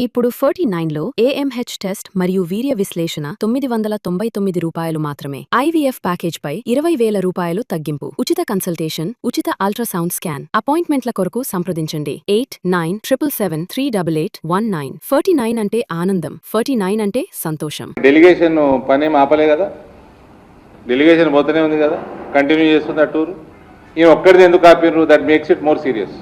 ఇప్పుడు 49లో AMH test మరియు వీర్య విశ్లేషణ ₹999 మాత్రమే. IVF ప్యాకేజ్పై ₹20,000 తగ్గింపు. ఉచిత కన్సల్టేషన్, ఉచిత అల్ట్రాసౌండ్ స్కాన్. అపాయింట్మెంట్ల కొరకు సంప్రదించండి 8977773819. 49 అంటే ఆనందం, 49 అంటే సంతోషం. డెలిగేషన్ పనేం ఆపలే కదా, డెలిగేషన్ పోతూనే ఉంది కదా, కంటిన్యూ చేస్తుంది ఆ టూర్. ఈ ఒక్కడిది ఎందుకు ఆపిర్రు? That makes it more serious.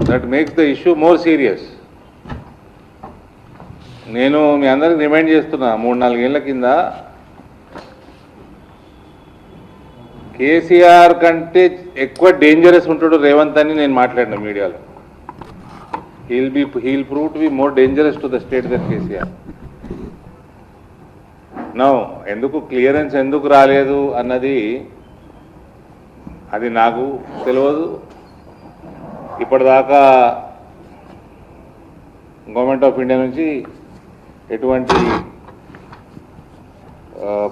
That makes the issue more serious. నేను మీ అందరికి రిమైండ్ చేస్తున్నా, 3-4 ఏళ్ల కింద కేసీఆర్ కంటే ఎక్కువ డేంజరస్ ఉంటాడు రేవంత్ అని నేను మాట్లాడిన మీడియాలో. he'll prove to be more dangerous to the state than KCR. No, ఎందుకు క్లియరెన్స్ ఎందుకు రాలేదు అన్నది అది నాకు తెలియదు. ఇప్పటిదాకా గవర్నమెంట్ ఆఫ్ ఇండియా నుంచి ఎటువంటి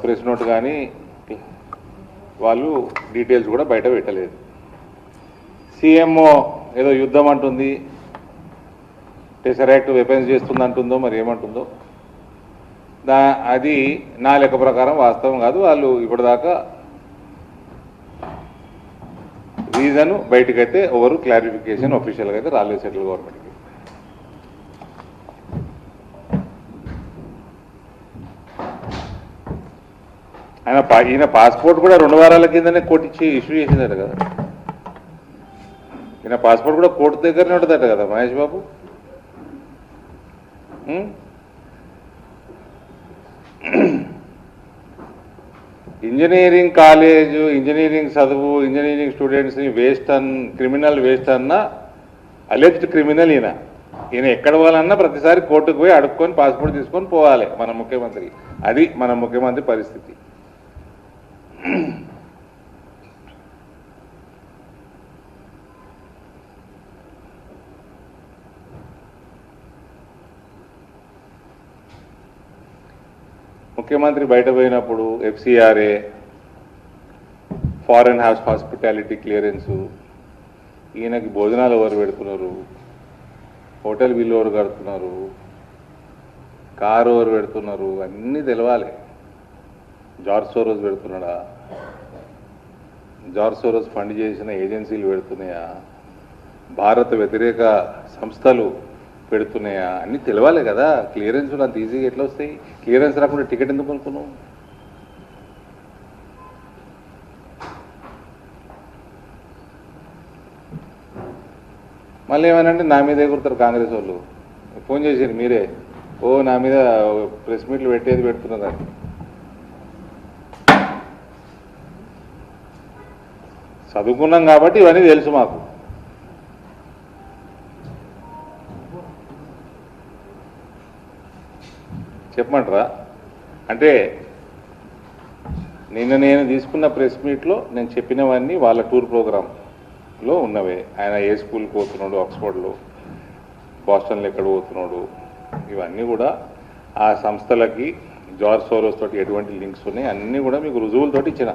ప్రెస్ నోట్ కానీ వాళ్ళు డీటెయిల్స్ కూడా బయట పెట్టలేదు. సీఎంఓ ఏదో యుద్ధం అంటుంది, టెసరాక్ట్ వెపన్స్ చేస్తుంది అంటుందో మరి ఏమంటుందో, అది నా లెక్క ప్రకారం వాస్తవం కాదు. వాళ్ళు ఇప్పటిదాకా రీజన్ బయటకైతే ఎవరు క్లారిఫికేషన్ ఆఫీషియల్గా అయితే రాలేదు సెంట్రల్ గవర్నమెంట్కి. ఈయన పాస్పోర్ట్ కూడా 2 వారాల కిందనే కోర్టు ఇచ్చి ఇష్యూ చేసిందట కదా. ఈయన పాస్పోర్ట్ కూడా కోర్టు దగ్గరనే ఉంటుందట కదా Mahesh Babu. Engineering college, engineering చదువు, ఇంజనీరింగ్ స్టూడెంట్స్ని క్రిమినల్ వేస్ట్ అన్న అలెజ్డ్ క్రిమినల్ ఈయన ఎక్కడ పోవాలన్నా ప్రతిసారి కోర్టుకు పోయి అడుక్కొని పాస్పోర్ట్ తీసుకొని పోవాలి మన ముఖ్యమంత్రి. అది మన ముఖ్యమంత్రి పరిస్థితి. ముఖ్యమంత్రి బయట పోయినప్పుడు FCRA, ఫారెన్ హాస్పిటాలిటీ క్లియరెన్సు, ఈయనకి భోజనాలు ఎవరు పెడుతున్నారు, హోటల్ బిల్లు ఎవరు కడుతున్నారు, కారు ఎవరు పెడుతున్నారు, అన్నీ తెలవాలి. జార్జ్ సోరోస్ పెడుతున్నాడా, జార్జ్ సోరోస్ ఫండ్ చేసిన ఏజెన్సీలు పెడుతున్నాయా, భారత వ్యతిరేక సంస్థలు పెడుతున్నాయా, అన్నీ తెలవాలి కదా. క్లియరెన్స్లు అంత ఈజీగా ఎట్లా వస్తాయి? క్లియరెన్స్ రాకుండా టికెట్ ఎందుకు అనుకున్నావు? మళ్ళీ ఏమనంటే నా మీద ఎగురుతారు కాంగ్రెస్ వాళ్ళు. ఫోన్ చేశారు మీరే, నా మీద ప్రెస్ మీట్లు పెడుతున్నదని. చదువుకున్నాం కాబట్టి ఇవన్నీ తెలుసు మాకు. చెప్పమంటారా? అంటే నేను తీసుకున్న ప్రెస్ మీట్లో నేను చెప్పినవన్నీ వాళ్ళ టూర్ ప్రోగ్రాంలో ఉన్నవే. ఆయన ఏ స్కూల్కి పోతున్నాడు, ఆక్స్ఫర్డ్లో, బాస్టన్లో ఎక్కడ పోతున్నాడు, ఇవన్నీ కూడా ఆ సంస్థలకి జార్జ్ సోరోస్ తోటి ఎటువంటి లింక్స్ ఉన్నాయి అన్నీ కూడా మీకు రుజువులతోటి ఇచ్చిన.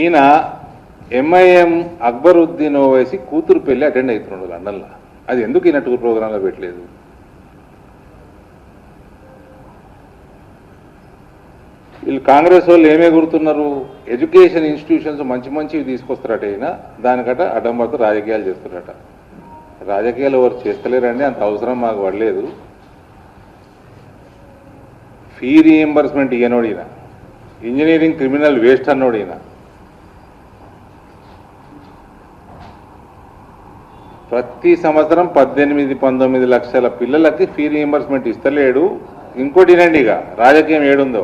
ఈయన MIM అక్బరుద్దీన్ ఓవైసీ కూతురు పెళ్ళి అటెండ్ అవుతున్నాడు లండన్లో. అది ఎందుకు ఈయన టూర్ ప్రోగ్రాంలో పెట్టలేదు? వీళ్ళు కాంగ్రెస్ వాళ్ళు ఏమే గుర్తున్నారు, ఎడ్యుకేషన్ ఇన్స్టిట్యూషన్స్ మంచివి తీసుకొస్తారట. ఈయన దానికట అడ్డం పడుతూ రాజకీయాలు చేస్తారట. రాజకీయాలు ఎవరు చేస్తలేరండి, అంత అవసరం మాకు పడలేదు. ఫీ రీఎంబర్స్మెంట్ ఇయ్యనోడు ఈయన, ఇంజనీరింగ్ క్రిమినల్ వేస్ట్ అన్నోడు ఈయన. ప్రతి సంవత్సరం 18-19 లక్షల పిల్లలకి ఫీ రీఎంబర్స్మెంట్ ఇస్తలేడు. ఇంకోటి వినండి, ఇక రాజకీయం ఏడుందో.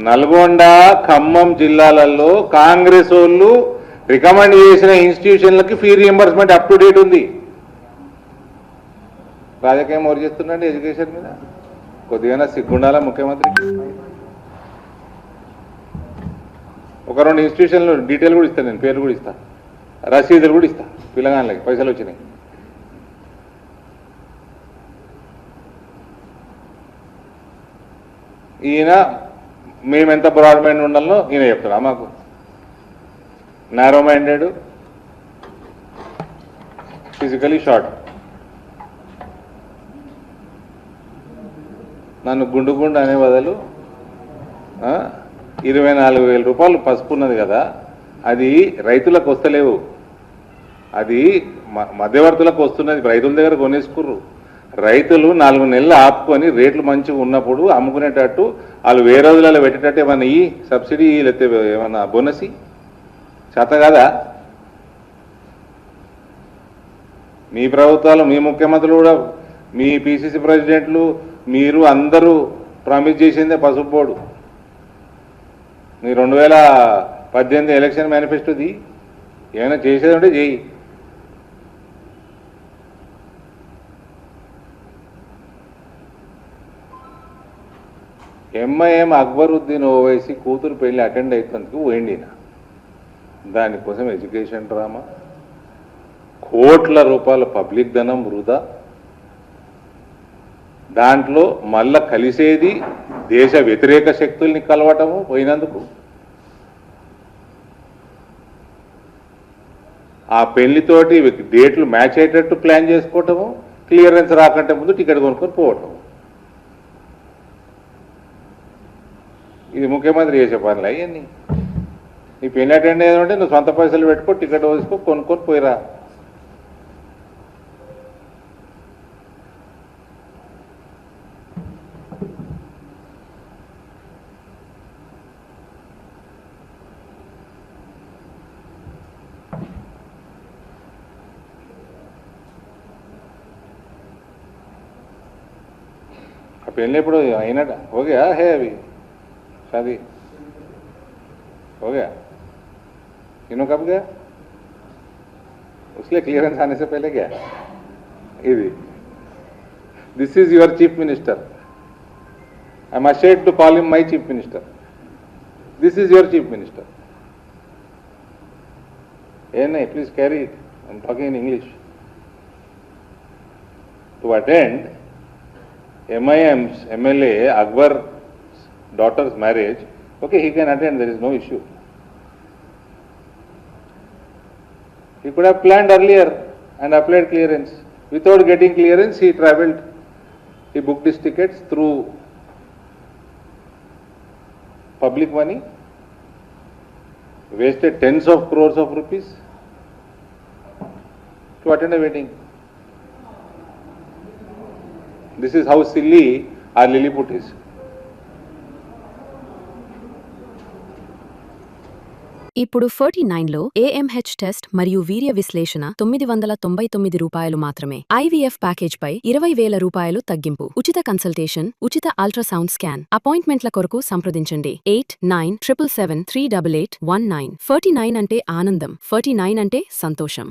నల్గొండ, ఖమ్మం జిల్లాలలో కాంగ్రెస్ వాళ్ళు రికమెండ్ చేసిన ఇన్స్టిట్యూషన్లకి fee reimbursement up to date ఉంది. రాజకీయం ఎవరు చేస్తుండండి ఎడ్యుకేషన్ మీద? కొద్దిగా సిగ్గుండాలా ముఖ్యమంత్రికి? ఒక 2 ఇన్స్టిట్యూషన్లు డీటెయిల్ కూడా ఇస్తాను, నేను పేరు కూడా ఇస్తాను, రసీదులు కూడా ఇస్తా. పిల్లగాళ్ళకి పైసలు వచ్చినాయి. ఈయన మేమెంత బ్రాడ్ మైండ్ ఉండాలో ఈయన చెప్తాడా మాకు? Narrow minded, physically short. నన్ను గుండు గుండు అనే బదులు 24,000 రూపాయలు పసుపు ఉన్నది కదా, అది రైతులకు వస్తలేవు, అది మధ్యవర్తులకు వస్తున్నది. రైతుల దగ్గర కొనేసుకుర్రు. రైతులు 4 నెలలు ఆపుకొని రేట్లు మంచిగా ఉన్నప్పుడు అమ్ముకునేటట్టు వాళ్ళు వేరే రోజులలో పెట్టేటట్టు ఏమన్నా ఈ సబ్సిడీ లేకపోతే ఏమన్నా బోనస్ చేత కదా. మీ ప్రభుత్వాలు, మీ ముఖ్యమంత్రులు కూడా, మీ పిసిసి ప్రెసిడెంట్లు, మీరు అందరూ ప్రామిస్ చేసిందే పసుపు బోర్డు. మీ 2018 ఎలక్షన్ మేనిఫెస్టోది ఏమైనా చేసేది ఉంటే చేయి. ఎంఐఎం అక్బరుద్దీన్ ఓవైసీ కూతురు పెళ్లి అటెండ్ అవుతుందుకు పోయిండిన. దానికోసం ఎడ్యుకేషన్ డ్రామా, కోట్ల రూపాయల పబ్లిక్ ధనం వృధా. దాంట్లో మళ్ళా కలిసేది దేశ వ్యతిరేక శక్తుల్ని కలవటము పోయినందుకు. ఆ పెళ్లితోటి డేట్లు మ్యాచ్ అయ్యేటట్టు ప్లాన్ చేసుకోవటము, క్లియరెన్స్ రాకంటే ముందు టికెట్ కొనుక్కొని పోవటం. ఇది ముఖ్యమంత్రి చేసే పనులు అవన్నీ. నీ పెళ్లి అటెండ్ అయ్యేదంటే నువ్వు సొంత పైసలు పెట్టుకో, టికెట్ వేసుకో, కొనుక్కొని పోయిరా. పెళ్ళి ఎప్పుడు అయినట हो गया है अभी शादी हो गया तीनों कब गया उसके क्लियरेंस आने से पहले गया इधर this is your chief minister I am ashamed to call him my chief minister this is your chief minister नहीं please carry it I am talking in English to attend MIM's MLA Akbar's daughter's marriage, okay, he can attend, there is no issue. He could have planned earlier and applied clearance. Without getting clearance, he travelled, he booked his tickets through public money, wasted tens of crores of rupees to attend a wedding. This is how silly our Lilliput is. ఇప్పుడు 49లో AMH test మరియు వీర్య విశ్లేషణ 999 రూపాయలు మాత్రమే. IVF package పై 20,000 రూపాయలు తగ్గింపు. ఉచిత consultation, ఉచిత అల్ట్రాసౌండ్ స్కాన్. అపాయింట్మెంట్ల కొరకు సంప్రదించండి 8977738819. 49 అంటే ఆనందం, 49 అంటే సంతోషం.